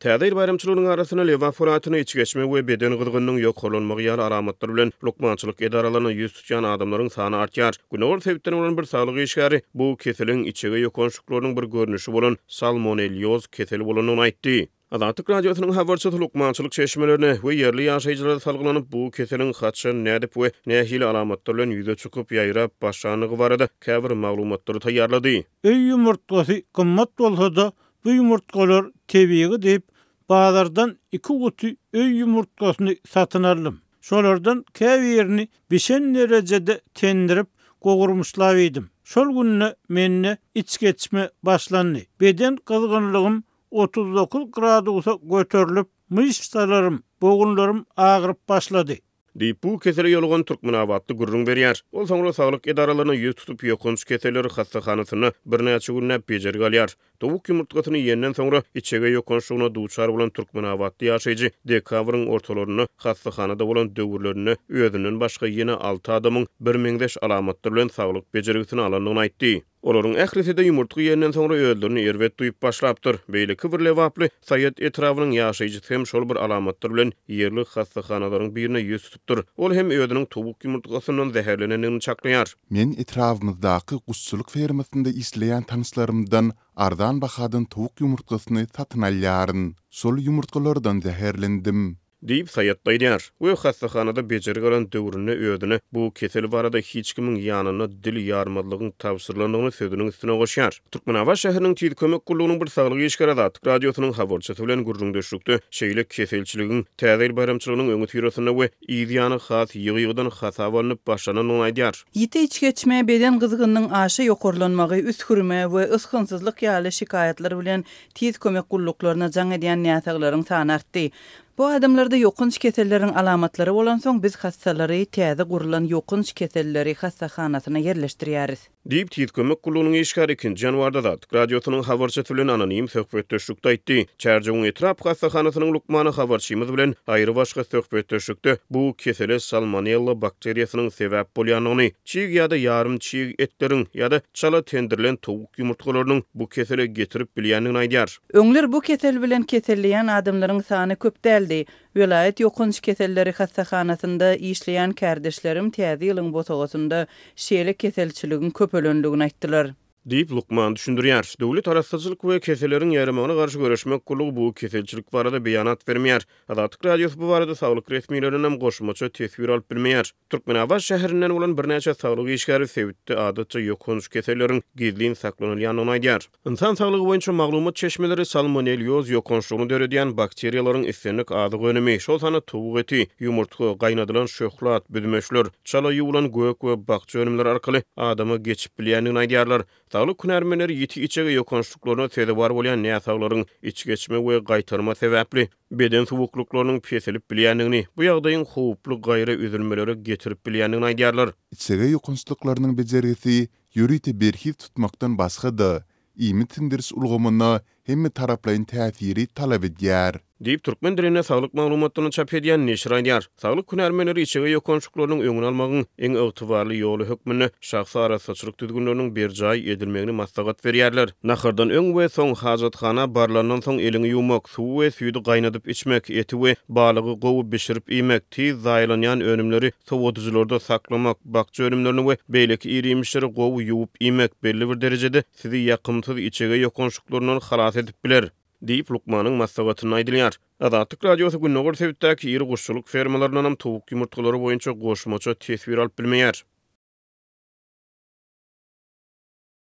Täze bayramçylygynyň arasyna leva furatyny iç geçme we beden gyzgynlygynyň ýoklanmagy ýaly alamatlar bilen lukmançylyk edaralaryna ýüz tutýan adamlaryň sany artýar. Günogor sebepden bolan bir saglyk işgäri bu keseliň içege ýokanşyklarynyň bir görnüşi bolan salmonelloz keseli bolanyny aýtdy. Adatyk radiosynyň habarçysy lukmançylyk çeşmelerini we ýerli ýaşaýjylara salgylanyp bu keseliň haçan nädip we nähili alamatlar bilen ýüze çykyp ýaýrap başlanygy barada käbir maglumatlary taýýarlady. Öý ýumurtgasy gymmat bolsa-da bu ýumurtgalar tebiigi diýip bazardan 2 guty öý ýumurtgasyny satyn aldım. Şolardan käbirini bişen derejede tendirip gogurmuşlap edim. Şol günne menne iç geçme başlandy. Beden gyzgynlygym 39 gradusa göterilip myşlarym, bogunlarym agyryp başlady. Diýip bu kesele ýolgan türkmenawatly gurrun berýär. Ol soňra saglyk edaralaryna ýüz tutup ýokunç keseleri hastahanasyna bir näçe günläp bejerip alýar. Towuk ýumurtgasyny ýenden soňra içege ýokunçlygyna duçar bolan türkmenawatly ýaşaýjy dekabryň ortalaryny hastahanada bolan döwürlerini özünden başga ýene 6 adamyň bir meňdeş alamatlar bilen saglyk bejerigini alandygyny aýtdy. Olaryň ählisinde ýumurtga ýenden soňra öldürni erwet duýup başlapdyr. Beýleki bir lewaply Saýat etrawynyň ýaşaýjysy hem şol bir alamatlar bilen ýerli hastahanalaryň birine ýüz tutupdyr. Ol hem özüniň towuk ýumurtgasynyň zäherlenenini çaklaýar. Men etrawymyzdaky guşçuluk fermasynda işleýän tanyslarymdan ardan bahadan towuk ýumurtgasyny satyn alýaryn. Şol ýumurtgalardan zäherlendim. Diýip Saýat daýdýar. We hastahanada bejerik alan döwrüne öýdüne bu kesel barada hiç kimiň ýanyna dil ýarmadlygyň tawsyrlandygyny sözüniň üstüne goşýar. Türkmenawa şäheriniň Tiýit kömek gullugynyň bir saglygy işgäredi. Radiosynyň habarçysy bilen gurrundeşlikde şeýle keselçiligiň täze bayramçylygynyň öňü ýüresinde we ýygyany has ýygydan hasabanyp başlananyny aýdýar. Ýite iç geçme, beden gyzgynlygynyň aşy ýokurlanmagy, üskürme we ysgynsyzlyk ýaly şikaýatlar bilen Tiýit kömek gulluklaryna jaň edýän näseglaryň sany artdy. Bu adamlarda ýokunç keselleriň alamatlary bolan soň biz hastalary täze gurulan ýokunç keselleri hastahanasyna yerleşdirýäris. Diýip Tiýit kömek gullugynyň işgäri 2 ýanwarda da radiosynyň habarçysy bilen anonim söhbetdeşlikde aýtdy. Çärjüň etrap hastahanasynyň lukmany habarçymyz bilen aýry başga söhbetdeşlikde bu kesele salmonella bakteriýasynyň sebäp bolýanyny, çiğ ýa-da ýarym çiğ etleriň ýa-da çala tendirilen towuk ýumurtgalarynyň bu kesele getirip bilýänini aýdýar. Öňler bu kesel bilen keselleýän adamlaryň sany köp däldi. Vilayet ýokunç keselleri hastahanasynda işleýän kärdeşlerim täze ýylyň botagasynda şeýle keselçiligiň köpölöndigini aýtdylar. Diýip Lukman düşündirýär. Döwlet araşdyrjylyk we keseleriň ýaramagyna garşy görüşmek gulugy bu keselçilik barada beýanat bermeýär. Adatyk radiosy bu barada saglyk resmiýetleriniň hem goşmaça tesbir alyp bilmeýär. Türkmenawa şäherinden bolan bir näçe saglyk işgäri sebäpli adatça ýokunç keselleriň gizlin saklanylýanyny aýdýar. Insan saglygy boýunça maglumat çeşmeleri salmonelloz ýokunçlygyny döredýän bakteriýalaryň islenlik adyg önemi, şol sany towuk eti, ýumurtga, gaýnadylan şoklat, büdmeşler, çala ýuwulan gök we bakça önümleri arkaly adama geçip bilýänini aýdýarlar. Saglyk kunärmeleri ýiti içege ýokunçlyklaryna täze bar bolýan näsaklaryň iç geçme we gaýtarma sebäpli beden suwukluklarının peselip bilýänini, bu ýagdaýyň howply gaýra üzülmeleri getirip bilýänini aýdýarlar. İçege ýokunçlyklarynyň bejerigisi ýürüti berhif tutmakdan başga da ýmy tindiriş ulgamyna hemme taraplaryň täsiri talap edýär. Diýip türkmen diline saglyk maglumatlaryny çap edýän neşir aýdýar. Saglyk kunärmeleri içege ýokunçlyklarynyň öňüni almagyň eň ygtybarly ýoly hökmüne şahsy araççylyk düzgünleriniň bir jaý edilmegini maslahat berýärler. Nahardan öň we soň hajatxana barlandan soň elini ýumak, suw we süýdi gaýnadyp içmek, eti we balygy gowy bişirip ýemek, tiz zaýlanýan önümleri sowadyjylarda saklamak, bakça önümlerini we beýleki irimişleri gowy ýuwup ýemek belli bir derejede sizi ýakymsyz içege ýokunçlyklarynyň halas edip biler. Diýip Lukmanyň maslahatyny aýdylýar. Adatyk radiosy Günnogor sebäpdäki ýeri guşçuluk fermalarynyň hem towuk ýumurtgalary boýunça goşmaça tesbir alyp bilmeýär.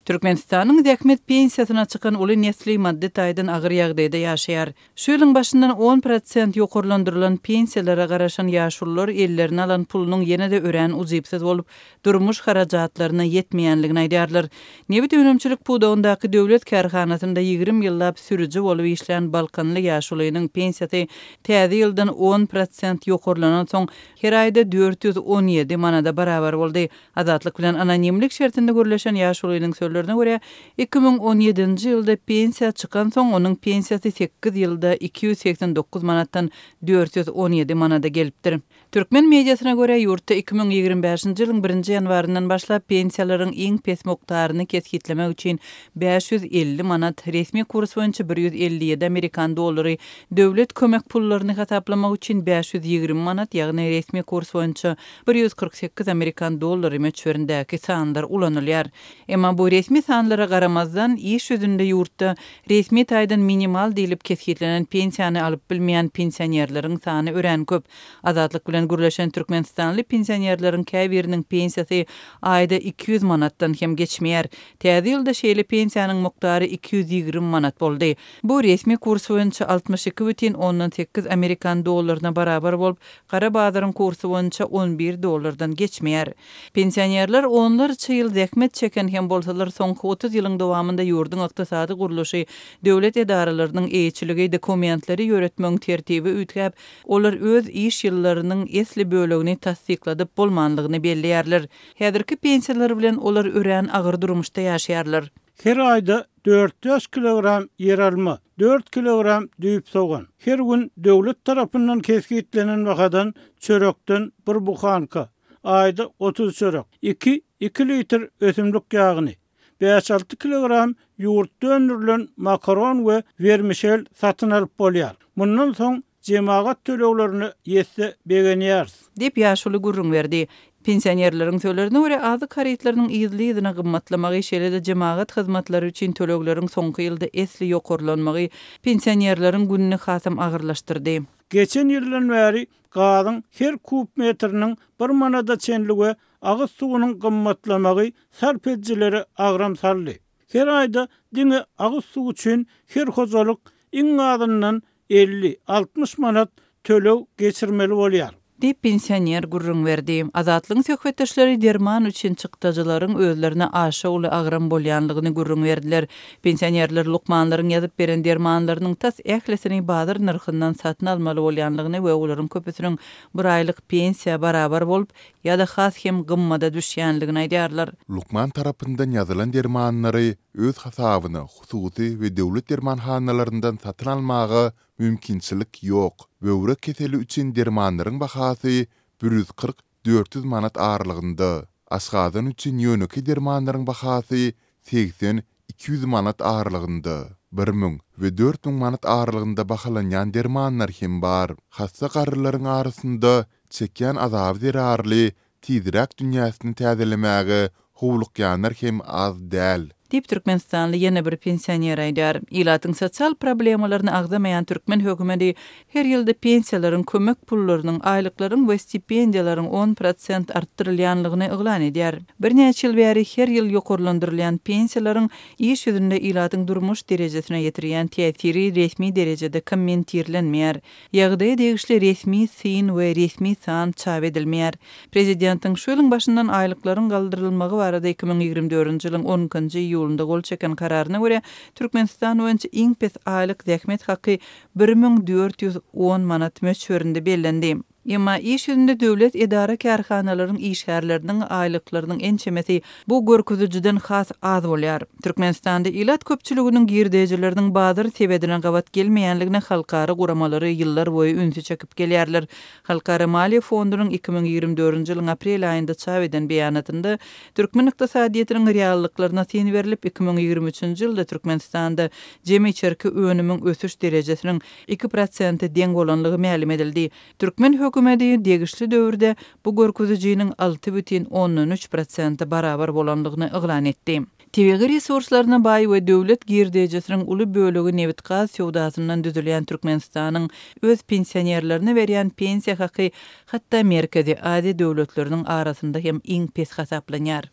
Türkmenistanyň zähmet pensiýasyna çykan uly nesli madde taýdan agyr ýagdaýda ýaşaýar. Şu ýylyň başyndan 10% ýokurlandyrylan pensiýalara garaşan ýaşullar ellerine alan pulunyň ýene-de örän uzypsyz bolup, durmuş harajatlaryna ýetmeýänligini aýdýarlar. Nebit önümçilik puwdagyndaky döwlet kärhanasynda 20 ýyllap sürüji bolup işleýän Balkanly ýaşulynyň pensiýasy täze ýyldan 10% ýokurlanan soň her aýda 417 manada barabar boldy. Azatlyk bilen anonimlik şertinde görleşen ýaşulynyň söýleşenlerine görä 2017-nji ýylda pensiýa çykan soň onuň pensiýasy 8 ýylda 289 manatdan 417 manata gelipdir. Türkmen mediasyna görä ýurtda 2025-nji ýylyň 1-nji ýanwaryndan başlap pensiýalaryň iň pes mokdaryny keskitlemek üçin 550 manat, resmi kurs boýunça 157 Amerikan dollary, döwlet kömek pullaryny hesaplamak üçin 520 manat, ýagny resmi kurs boýunça 148 Amerikan dollary möçberindäki sanlar ulanylýar. Emma bu resmi sanlara garamazdan iş ýüzünde ýurtda resmi taýdan minimal diýilip keskitlenen pensiýany alyp bilmeýän pensionerleriň sany ören köp. Azatlyk bilen gürleşen Türkmenistanly pensionerleriň käbiriniň pensiýasy aýda 200 manatdan hem geçmeýär. Täze ýylda şeýle pensiýanyň mokdary 220 manat boldy. Bu resmi kurs boýunça 62,8 Amerikan dollaryna barabar bolup, gara bazaryň kursu boýunça 11 dollardan geçmeýär. Pensionerler onlarça ýyl zähmet çeken hem bolsalar soňky 30 ýylyň dowamında ýurdun ykdysady guruluşy, döwlet edaralarynyň eýçiligi dokumentleri ýöretmeň tertibi ütgäp, olar öz iş ýyllarynyň esli bölegini tasdikladyp bolmanlygyny belliýärler. Häzirki pensiýalar bilen olar ören agyr durmuşda ýaşaýarlar. Her ayda 400 kilogram yer alma, 4 kilogram düýüp soğan. Her gün döwlet tarapyndan keskitlenen wakadan çörekden bir buhanka, ayda 30 çörek, 2 litr ösümlik ýagyny, 5-6 kilogram ýurt döndürilen makaron we vermişel satyn alyp bolýar. Mundan soň jemaat töleglerini ýetse begenýär Dep ýaşuly gurrun berdi. Pensionerleriň söýlerine görä azyk harytlarynyň ýyzlygyny gymmatlamagy şeýle-de jemaat hyzmatlary üçin tölegleriň soňky ýylda esli ýokurlanmagy pensionerleriň gününi hasam agyrlaşdyrdy. Geçen ýyldan bäri gazyň her kub metriniň 1 manada çenligi agyz suwunyň gymmatlamagy sarp edjileri agram saldy. Her aýda diňe agyz suw üçin her hojalyk iň azyndan 50-60 manat töleg geçirmeli bolýar. Dip pensioner gurrun verdi. Azatlyň söhbetdeşleri derman üçin çykdyjylaryň özlerine aşa uly agram bolýanlygyny gurrun verdiler. Pensionerler lukmanlaryň ýazyp beren dermanlarynyň tas ählesini bazar narhyndan satyn almaly bolýanlygyny we olaryň köpüsiniň bir aýlyk pensiýa barabar bolup ýa-da has hem gymmada düşýänligini aýdýarlar. Lukman tarapyndan ýazylan dermanlary öz hasabyna hususy we döwlet dermanhanalarynyň satyn almagy mümkinçilik ýok. Böwrek keseli üçin dermanlaryň bahasy 140-400 manat aralygynda. Aşgadan üçin ýöneki dermanlaryň bahasy 80-200 manat aralygynda. 1000 we 4000 manat aralygynda bahalanýan dermanlar hem bar. Hassa garrylaryň arasynda çekýän azab zerarly tizrak dünýäsini täzelemäge howlukýanlar hem az däl. Dip Türkmenistanly ýene bir pensioner aýdar. Ilatyň sosial problemalarını agdamayan Türkmen hökümeti her ýylda pensiýalaryň kömek pullarynyň, aýlyklaryň we stipendiýalaryň 10% artdyrylýanlygyny eglan edýär. Bir näçe ýyl bäri her ýyl ýokurlandyrylýan pensiýalaryň iş ýüzünde ilatyň durmuş derejesine ýetirýän täsiri resmi derejede kommentirlenmeýär. Ýagdaýa degişli resmi syn we resmi san çap edilmeýär. Prezidentiň şu ýylyň başyndan aýlyklaryň galdyrylmagy barada 2024-nji ýylyň 10-njy ýolunda gol çeken kararyna görä Türkmenistan boýunça iň pes aýlyk zähmet haky 1410 manat möçberinde bellendi. Emma iş ýüzünde döwlet edara kärhanalaryň işgärleriniň aýlyklarynyň ençemesi bu görkezijiden has az bolýar. Türkmenistanda ilat köpçüliginiň girdejileriniň bazar sebedine gabat gelmeýänligine halkara guramalary ýyllar boýu ünsü çekip gelýärler. Halkara Maliýe Fondunyň 2024-nji ýylyň aprel aýynda çap eden beýanatynda Türkmen ykdysadyýetiniň reallyklaryna sen berilip 2023-nji ýylda Türkmenistanda jemi içerki önümiň ösüş derejesiniň 2% deň bolanlygy ma'lum edildi. Türkmen hökümeti degişli döwürde bu görkezijiniň 6,13% barabar bolanlygyny eglan etdi. Tebigy resurslaryna baý we döwlet girdejesiniň uly bölegi neft gaz sowdasyndan düzülýän Türkmenistanyň öz pensionerlerine berýän pensiýa haky hatda Merkezi Aziýa döwletleriniň arasynda hem iň pes hasaplanýar.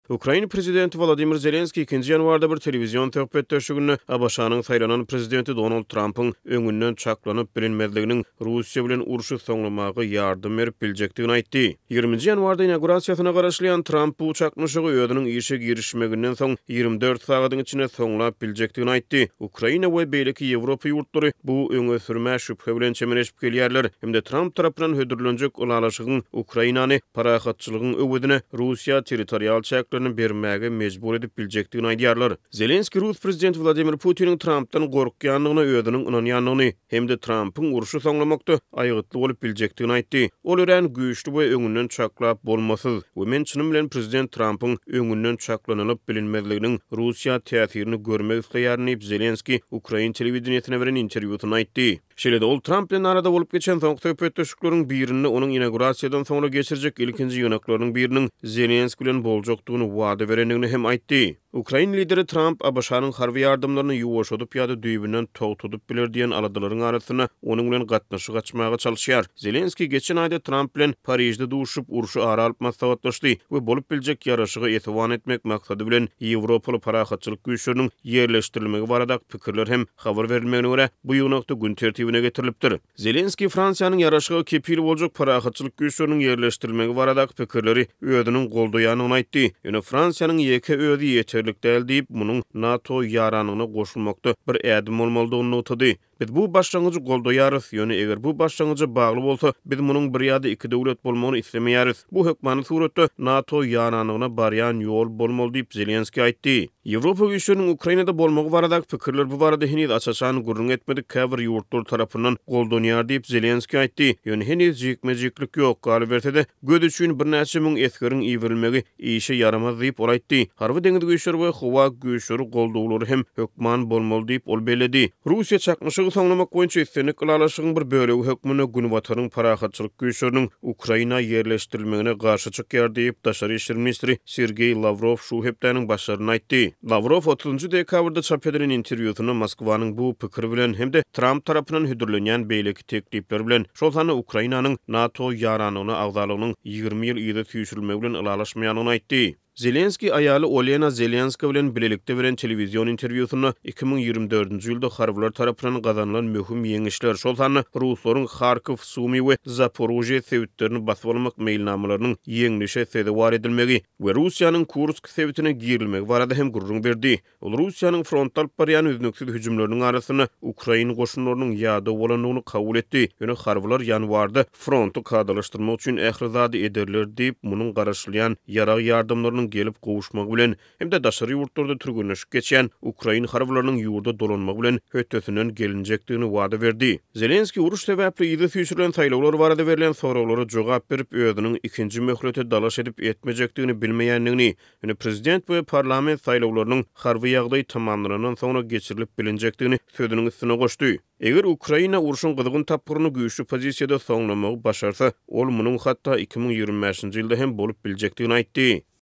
Ukraina prezidenti Volodymyr Zelenski 2 ýanwarda bir telewizyon töhbetdeşiginde Abaşanyň saýlanan prezidenti Donald Trump'yň öňünden çaklanyp bilinmezliginiň Russiýa bilen uruşy soňlamagy ýardym berip biljekdigini aýtdy. 20 ýanwarda inaugurasiýasyna garaşlayan Trump bu çakmışygy özüniň işe girişmeginden soň 24 sagatyň içinde soňlap biljekdigini aýtdy. Ukraina we beýleki Ýewropa ýurtlary bu öňe sürmä şüphe bilen çemereşip gelýärler. Hemde Trump tarapyndan hödürlenjek ulalaşygyň Ukrainany parahatçylygyň öwedine Russiýa territorial çäklerini bermäge mejbur edip biljekdigini aýdýarlar. Zelenski Rus prezidenti Vladimir Putin'in Trump'tan gorkýanlygyny öýüdüniň inanýanlygyny hemde Trump'yň uruşy soňlamakda aýgytly bolup biljekdigini aýtdy. Ol ören güýçli we öňünden çaklap bolmasyz we men çynym bilen prezident Trump'yň öňünden çaklanylyp bilinmezliginiň Russiýa täsirini görmek isleýärni Zelenski Ukraina telewizionyna beren interwýusynda aýtdy. Şeýle-de ol Trump bilen arada bolup geçen soňky töhbetdeşikleriň birini onuň inaugurasiýadan soňra geçirjek ilkinji ýöneklaryň biriniň Zelenski bilen boljakdygyny wada berenligini hem aýtdy. Ukraina lideri Trump Abaşanyň harby ýardymlaryny ýuwaşadyp ýa-da düýbinden togtudyp biler diýen aladaryň arasyna onuň bilen gatnaşyk açmaga çalyşýar. Zelenski geçen aýda Trump bilen Parijde duşup uruşy ara alyp maslahatlaşdy we bolup biljek ýaraşygy etwan etmek maksady bilen Ýewropaly parahatçylyk güýçleriniň ýerleşdirilmegi barada pikirler hem habar berilmegine görä bu ýoňakda gün tertibine getirilipdir. Zelenski Fransiýanyň ýaraşygy kepil boljak parahatçylyk güýçleriniň ýerleşdirilmegi barada pikirleri öýüdüniň goldaýanyny aýtdy. Ýöne Fransiýanyň ýeke öýüdi ýeterlik däl diýip munyň NATO ýaranyna goşulmakda bir ädim bolmalydygyny notady. Biz bu başlangyjy goldaýarys, ýöne eger bu başlangyjy bagly bolsa, biz munyň bir ýa-da iki döwlet bolmagyny islemeýäris. Bu hökmany suratda NATO ýaranyna barýan ýol bolmaly diýip Zelenski aýtdy. Ýewropa güýçleriniň Ukrainada bolmagy barada pikirler bu barada heniz açaçan gurrun etmedik käbir ýurtlar tarapyndan goldanýar diýip Zelenski aýtdy. Ýöne heniz jekmejiklik ýok, galiberde göz üçin bir näçe müň eskeriň iýirilmegi işe yaramaz diýip ol aýtdy. Harby deňiz güýçleri we howa güýçleri goldugulary hem hökman bolmaly diýip ol beledi. Russiýa çakmışygy soňlamak boýunça islenik ulalaşygyň bir bölegi hökmüne günwataryň parahatçylyk güýçleriniň Ukraina ýerleşdirilmegine garşy çykýar diýip Daşary işler ministri Sergey Lavrov şu hepdeniň başlaryny aýtdy. Lavrov 30 dekabrda çap edilen interwýusyny Moskwanyň bu pikiri bilen hemde Trump tarapyndan hödürlenýän beýleki teklipler bilen şol sany Ukrainanyň NATO ýaranyny agzalygynyň 20 ýyl ýyda süýşülmegi bilen ulalaşmaýanyny aýtdy. Zelenski aýaly Olena Zelenska bilen bilelikde beren telewizyon interwýusyna 2024-nji ýylda harbylar tarapyndan gazanylan möhüm ýeňişler şol sany Ruslaryň Kharkiv, Sumy we Zaporojye sewitlerini basyp almak meýilnamalarynyň ýeňişe sebäp war edilmegi we Russiýanyň Kursk sewitine girilmegi barada hem gurrun berdi. Ol Russiýanyň frontal barýan üznüksiz hüjümleriniň arasyna Ukraina goşunlarynyň ýa-da bolanlygyny kabul etdi. Ýöne harbylar ýanwarda frontu kadalaşdyrmak üçin ährizady ederler diýip munyň garaşlayan ýarag ýardymlarynyň gelip gowuşmak bilen hemde daşary ýurtlarda türgünleşip geçen Ukraina harbylarynyň ýurda dolanmak bilen hötdesinden gelinjekdigini wada berdi. Zelenski uruş sebäpli ýyda süýçülen saýlawlar barada berilen sorawlara jogap berip öýüdüniň ikinji möhlete dalaş edip etmejekdigini bilmeýänligini, ýöne prezident we parlament saýlawlarynyň harby ýagdaý tamamlanandan soňra geçirilip bilinjekdigini sözüniň üstüne goşdy. Eger Ukraina uruşun gyzgyn tapyryny güýçlü pozisiýada soňlamagy başarsa, ol munyň hatda 2025-nji ýylda hem bolup biljekdigini aýtdy.